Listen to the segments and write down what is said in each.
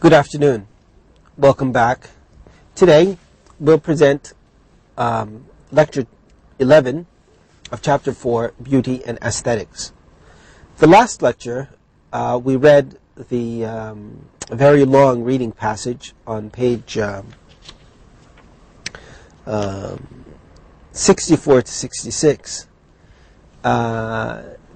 Good afternoon. Welcome back. Today we'll present Lecture 11 of Chapter 4, Beauty and Aesthetics. The last lecture we read the very long reading passage on page 64 to 66.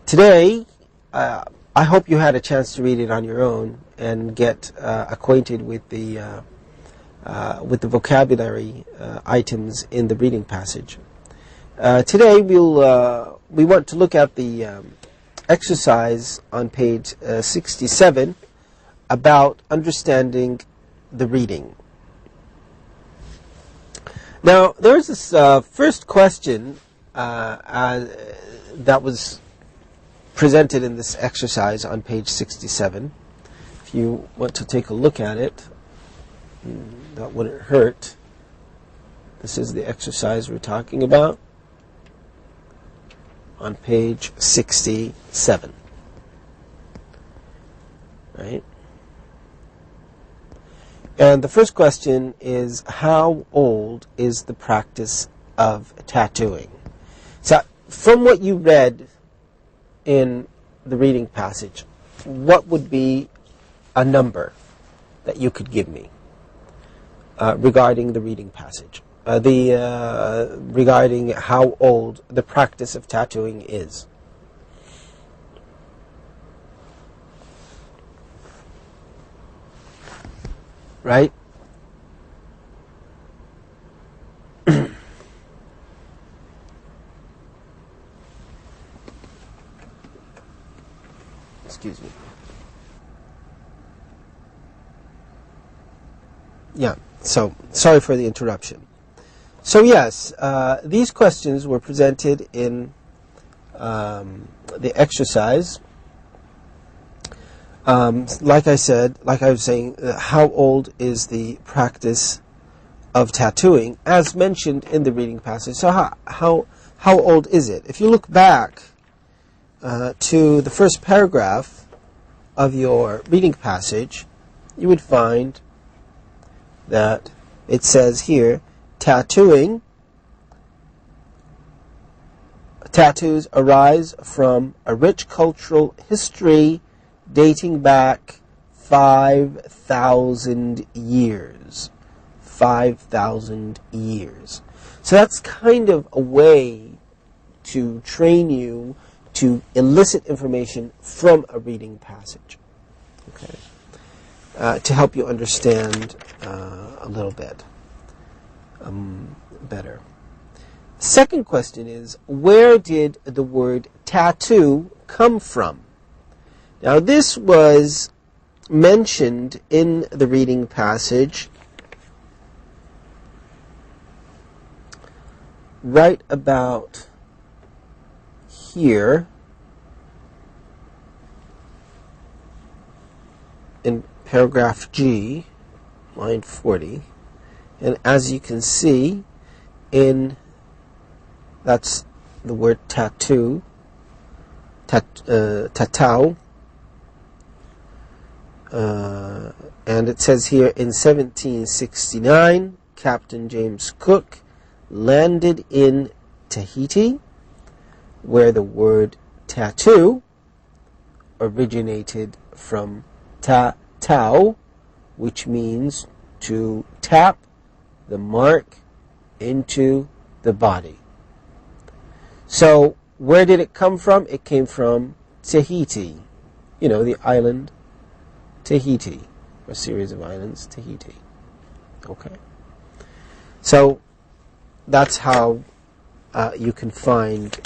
Today, I hope you had a chance to read it on your own and get acquainted with the vocabulary items in the reading passage. Today we want to look at the exercise on page 67 about understanding the reading. Now, there's this first question that was presented in this exercise on page 67. If you want to take a look at it, that wouldn't hurt. This is the exercise we're talking about on page 67. Right? And the first question is, how old is the practice of tattooing? So, from what you read in the reading passage, what would be a number that you could give me regarding the reading passage, regarding how old the practice of tattooing is? Right? Excuse me. Yeah, so sorry for the interruption. So yes, these questions were presented in the exercise. Like I was saying, how old is the practice of tattooing, as mentioned in the reading passage? So how old is it? If you look back to the first paragraph of your reading passage, you would find that it says here, tattoos arise from a rich cultural history dating back 5,000 years. 5,000 years. So that's kind of a way to train you to elicit information from a reading passage. Okay. To help you understand a little bit better. Second question is, where did the word tattoo come from? Now, this was mentioned in the reading passage right about here in paragraph G, line 40, and as you can see, that's the word tattoo, tatau, and it says here, in 1769, Captain James Cook landed in Tahiti, where the word tattoo originated from tatau, which means to tap the mark into the body. So, where did it come from? It came from Tahiti. You know, the island Tahiti, a series of islands, Tahiti. Okay. So, that's how you can find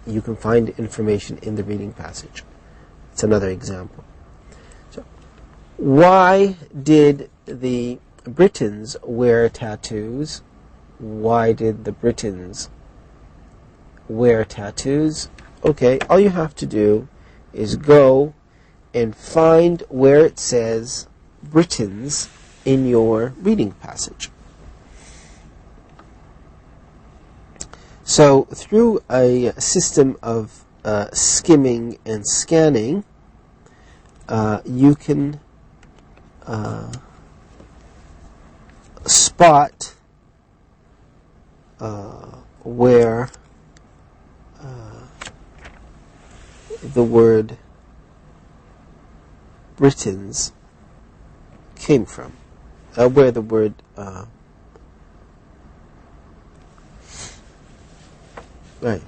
information in the reading passage. It's another example. So, why did the Britons wear tattoos? Why did the Britons wear tattoos? Okay, all you have to do is go and find where it says Britons in your reading passage. So through a system of skimming and scanning, you can spot where the word Britons came from, where the word right.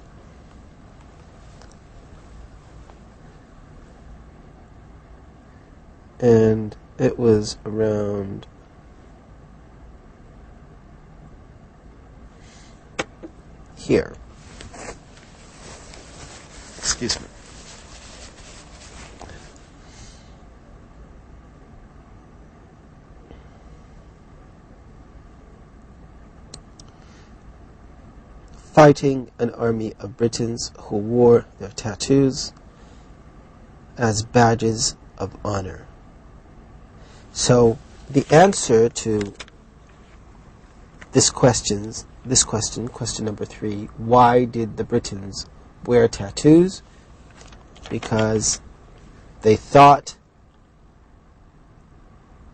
And it was around here. Excuse me. Fighting an army of Britons who wore their tattoos as badges of honor. So the answer to this question, question number 3, why did the Britons wear tattoos? Because they thought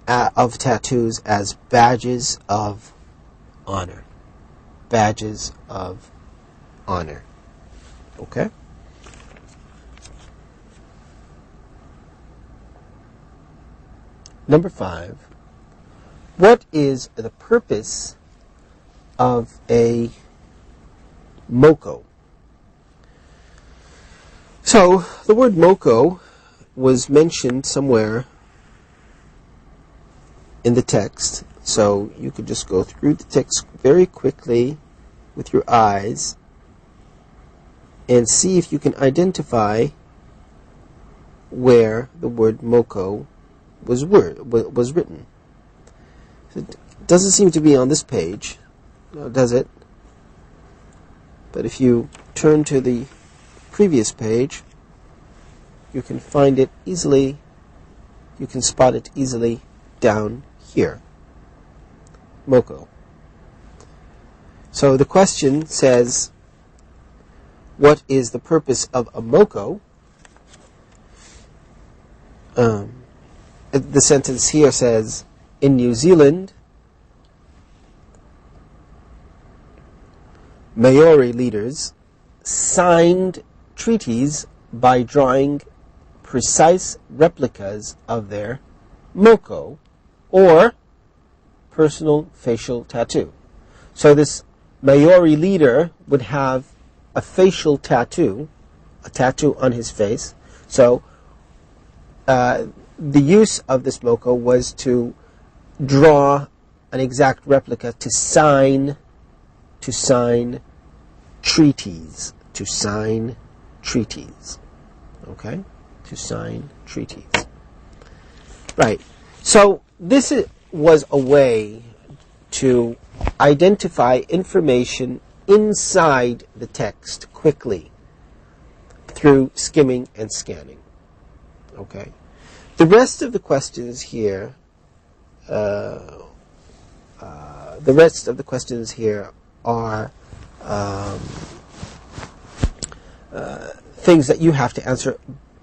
of tattoos as badges of honor. Badges of honor. Okay? Number 5. What is the purpose of a moco? So, the word moco was mentioned somewhere in the text. So, you could just go through the text very quickly with your eyes and see if you can identify where the word moco was written. It doesn't seem to be on this page, does it? But if you turn to the previous page, you can find it easily, you can spot it easily down here. Moco. So the question says, what is the purpose of a moco? The sentence here says, in New Zealand, Maori leaders signed treaties by drawing precise replicas of their moco, or personal facial tattoo. So this Maori leader would have a facial tattoo, a tattoo on his face. So the use of this moco was to draw an exact replica to sign treaties. Okay? To sign treaties. Right. So this was a way to identify information inside the text quickly through skimming and scanning. Okay? The rest of the questions here, are things that you have to answer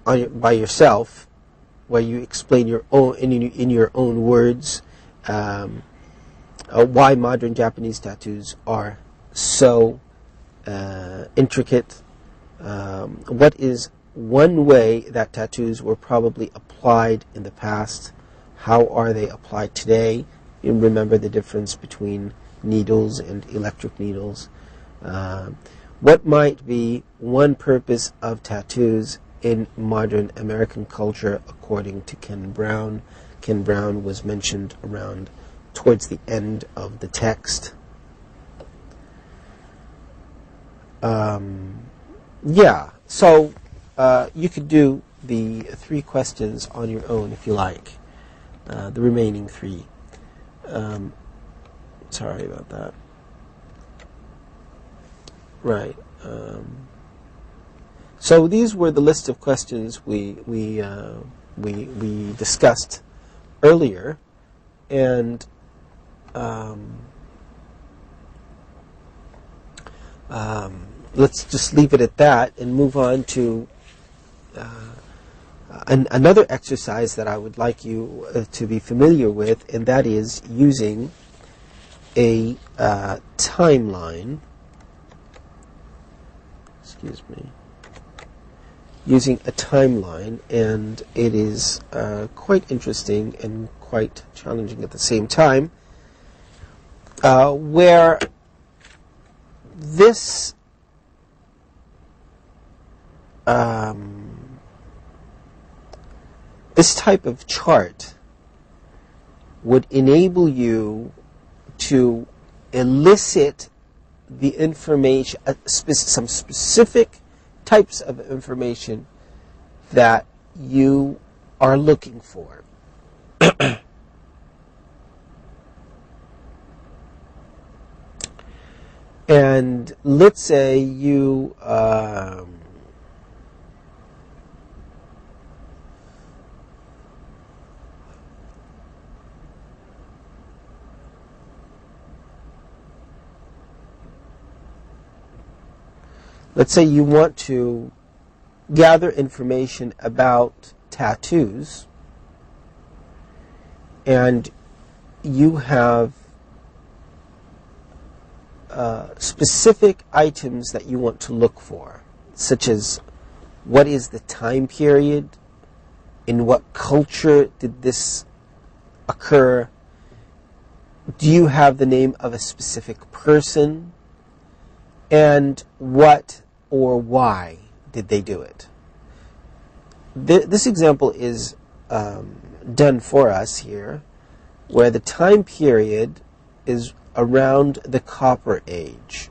by yourself, where you explain your own in your own words why modern Japanese tattoos are so intricate. What is one way that tattoos were probably applied in the past? How are they applied today? You remember the difference between needles and electric needles. What might be one purpose of tattoos in modern American culture, according to Ken Brown? Ken Brown was mentioned around towards the end of the text. So you could do the 3 questions on your own if you like. The remaining 3. Sorry about that. Right. So these were the list of questions we discussed earlier, and let's just leave it at that and move on to Another exercise that I would like you to be familiar with, and that is using a timeline. Excuse me. Using a timeline, and it is quite interesting and quite challenging at the same time, where this this type of chart would enable you to elicit the information, some specific types of information that you are looking for. And let's say you let's say you want to gather information about tattoos, and you have specific items that you want to look for, such as what is the time period, in what culture did this occur, do you have the name of a specific person, and what or why did they do it. This example is done for us here, where the time period is around the Copper Age.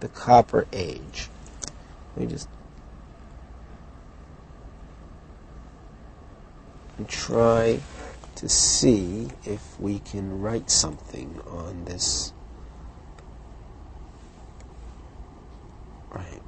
The Copper Age. Let me just try to see if we can write something on this. Right.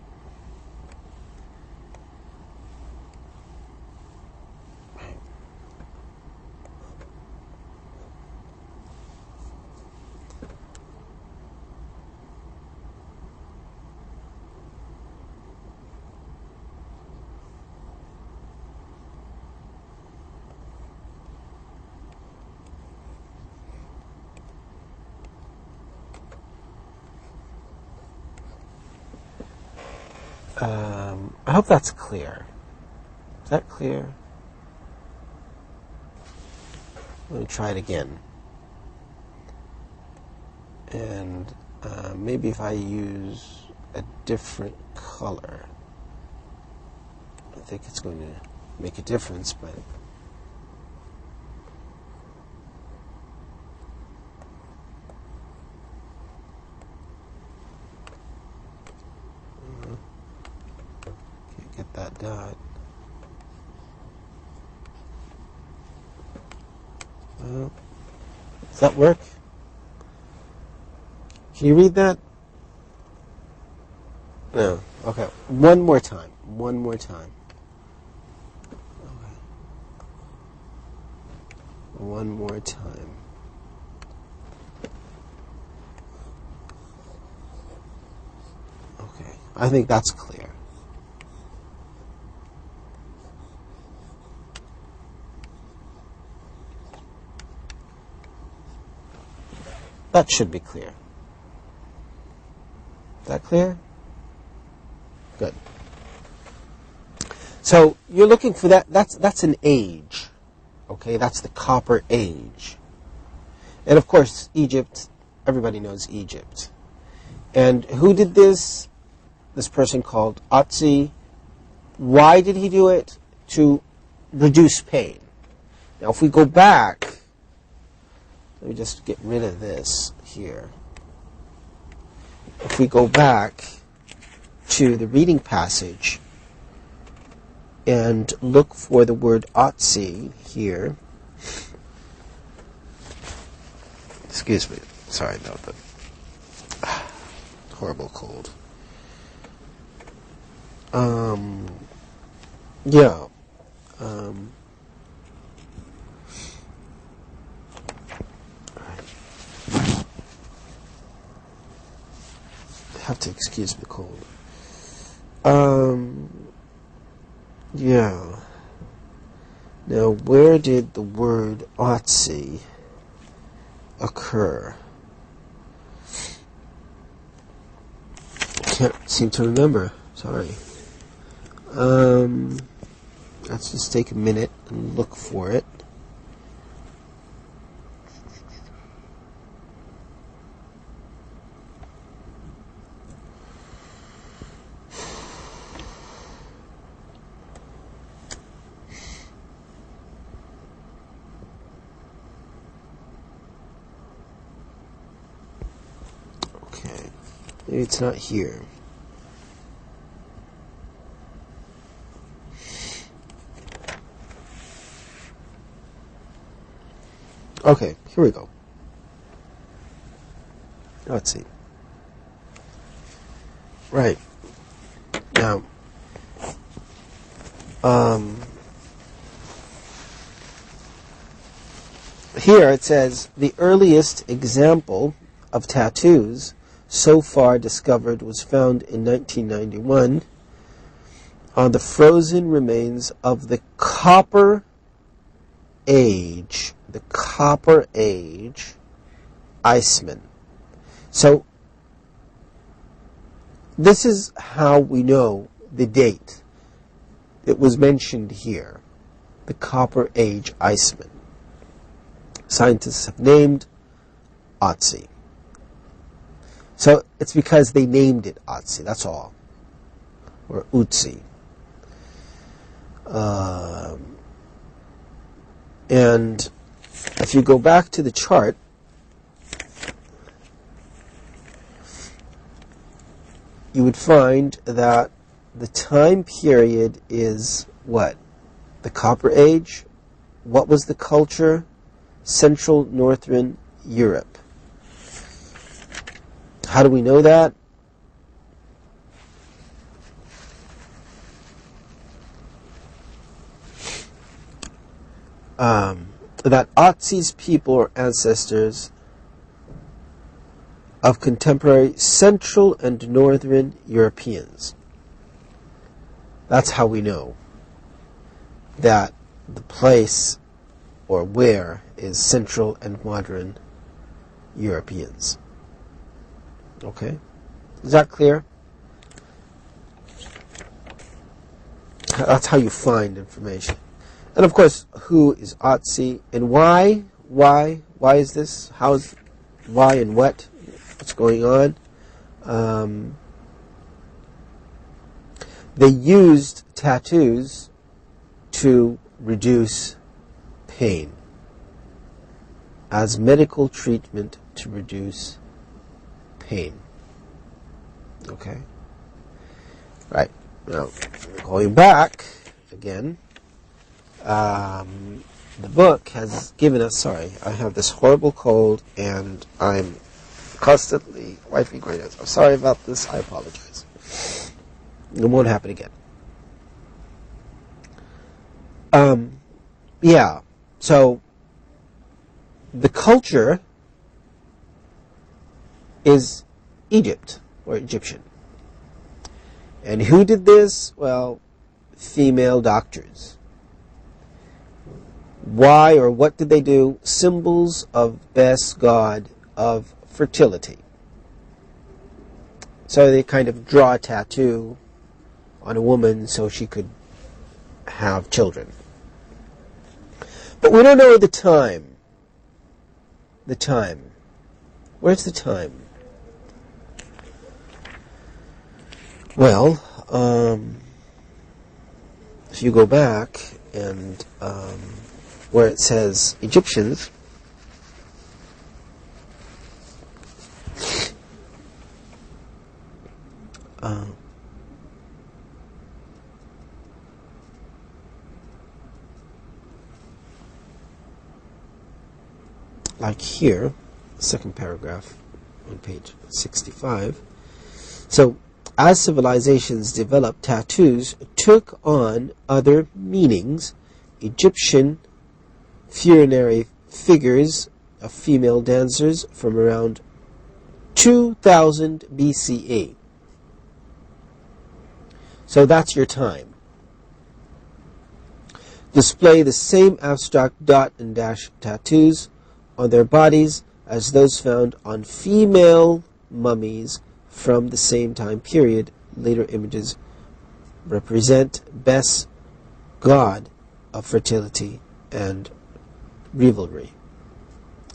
I hope that's clear. Is that clear? Let me try it again. And maybe if I use a different color, I think it's going to make a difference, but get that dot. Does that work? Can you read that? No. Okay. One more time. One more time. Okay. One more time. Okay. I think that's clear. That should be clear. Is that clear? Good. So you're looking for that. That's an age. Okay, that's the Copper Age. And of course, Egypt, everybody knows Egypt. And who did this? This person called Otzi. Why did he do it? To reduce pain. Now if we go back, let me just get rid of this here. If we go back to the reading passage and look for the word Otzi here. Excuse me. Sorry about that. Horrible cold. Yeah. Have to excuse the cold. Yeah. Now, where did the word Otzi occur? Can't seem to remember. Sorry. Let's just take a minute and look for it. Okay. Maybe it's not here. Okay, here we go. Let's see. Right. Now, here it says, the earliest example of tattoos so far discovered was found in 1991 on the frozen remains of the Copper Age. The Copper Age Iceman. So, this is how we know the date that was mentioned here. The Copper Age Iceman. Scientists have named Otzi. So, it's because they named it Otzi, that's all. Or Utsi. And if you go back to the chart, you would find that the time period is what? The Copper Age. What was the culture? Central Northern Europe. How do we know that? That Otzi's people or ancestors of contemporary Central and Northern Europeans. That's how we know that the place or where is Central and Modern Europeans. Okay? Is that clear? That's how you find information. And of course, who is Otzi and why? Why is this? Why and what? What's going on? They used tattoos to reduce pain as medical treatment to reduce pain. Okay? Right. Now, going back again, the book has given us, sorry, I have this horrible cold and I'm constantly wiping my nose. I'm sorry about this, I apologize. It won't happen again. Yeah, so the culture is Egypt or Egyptian. And who did this? Well, female doctors. Why or what did they do? Symbols of best god of fertility. So they kind of draw a tattoo on a woman so she could have children. But we don't know the time. The time. Where's the time? Well, if you go back and where it says Egyptians, like here, second paragraph on page 65. So, as civilizations developed, tattoos took on other meanings. Egyptian funerary figures of female dancers from around 2000 BCE. So that's your time. display the same abstract dot and dash tattoos on their bodies as those found on female mummies from the same time period. Later images represent Bes, god of fertility and revelry.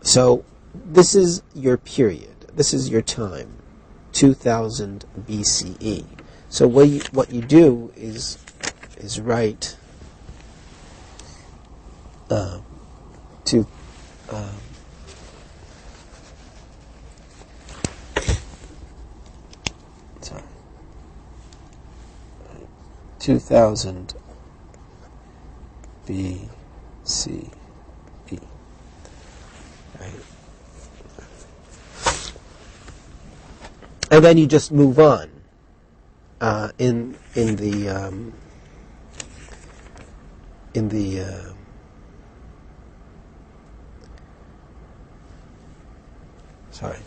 So this is your period. This is your time, 2000 BCE. So what you do is write to 2000 BCE. Right. And then you just move on in the sorry.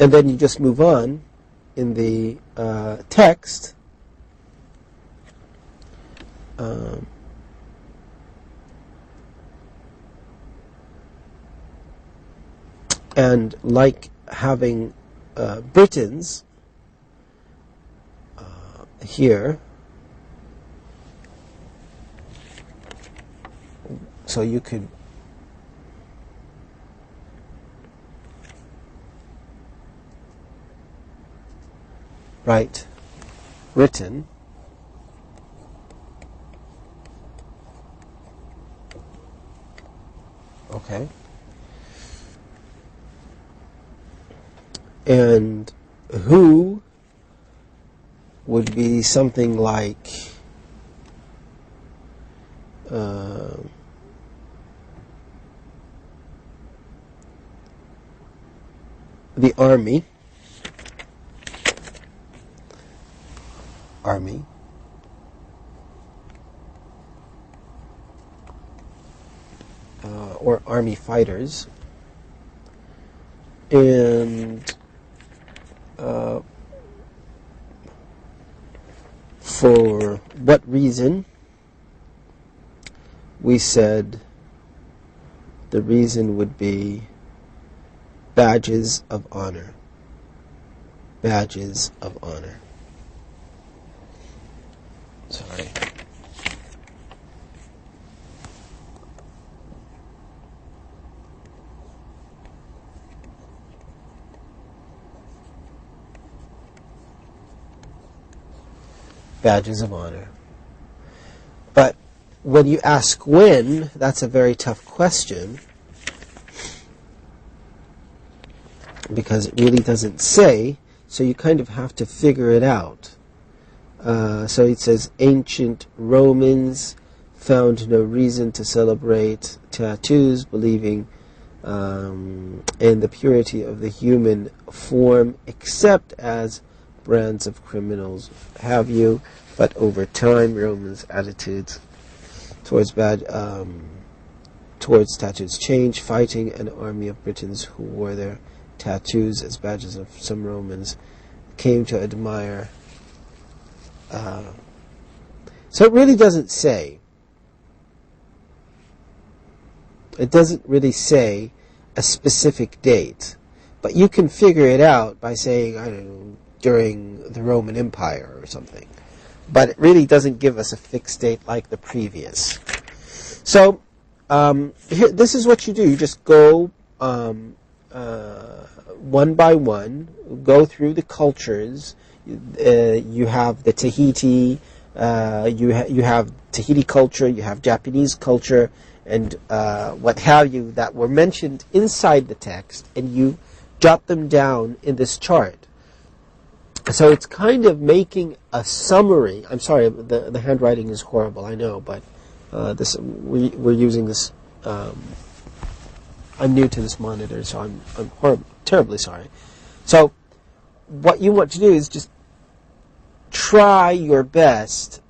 And then you just move on in the text. And like having Britons here, so you could write Britain, okay, and who would be something like the army, or army fighters, and for what reason? We said the reason would be badges of honor. Badges of honor. Sorry. Badges of honor. But when you ask when, that's a very tough question, because it really doesn't say, so you kind of have to figure it out. So it says ancient Romans found no reason to celebrate tattoos, believing in the purity of the human form, except as brands of criminals have you. But over time, Romans' attitudes towards tattoos changed, fighting an army of Britons who wore their tattoos as badges of some Romans came to admire. So it really doesn't say. It doesn't really say a specific date, but you can figure it out by saying, I don't know, during the Roman Empire or something. But it really doesn't give us a fixed date like the previous. So this is what you do. You just go one by one, go through the cultures. You have the Tahiti, you have Tahiti culture, you have Japanese culture, and what have you that were mentioned inside the text, and you jot them down in this chart. So it's kind of making a summary. I'm sorry, the handwriting is horrible, I know, but we're using this. I'm new to this monitor, so I'm terribly sorry. So what you want to do is just try your best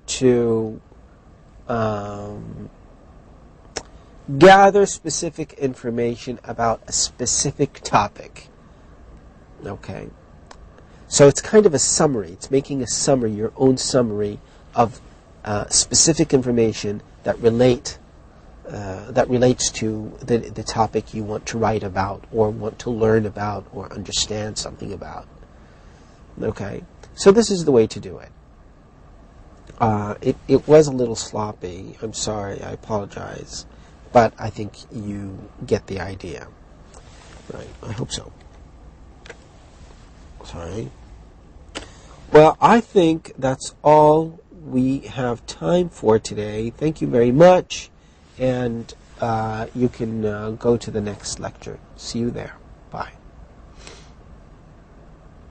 to gather specific information about a specific topic. Okay. So it's kind of a summary. It's making a summary, your own summary of specific information that relates to the topic you want to write about or want to learn about or understand something about. Okay? So this is the way to do it. It was a little sloppy. I'm sorry. I apologize. But I think you get the idea. Right. I hope so. Sorry. Well, I think that's all we have time for today. Thank you very much. And you can go to the next lecture. See you there.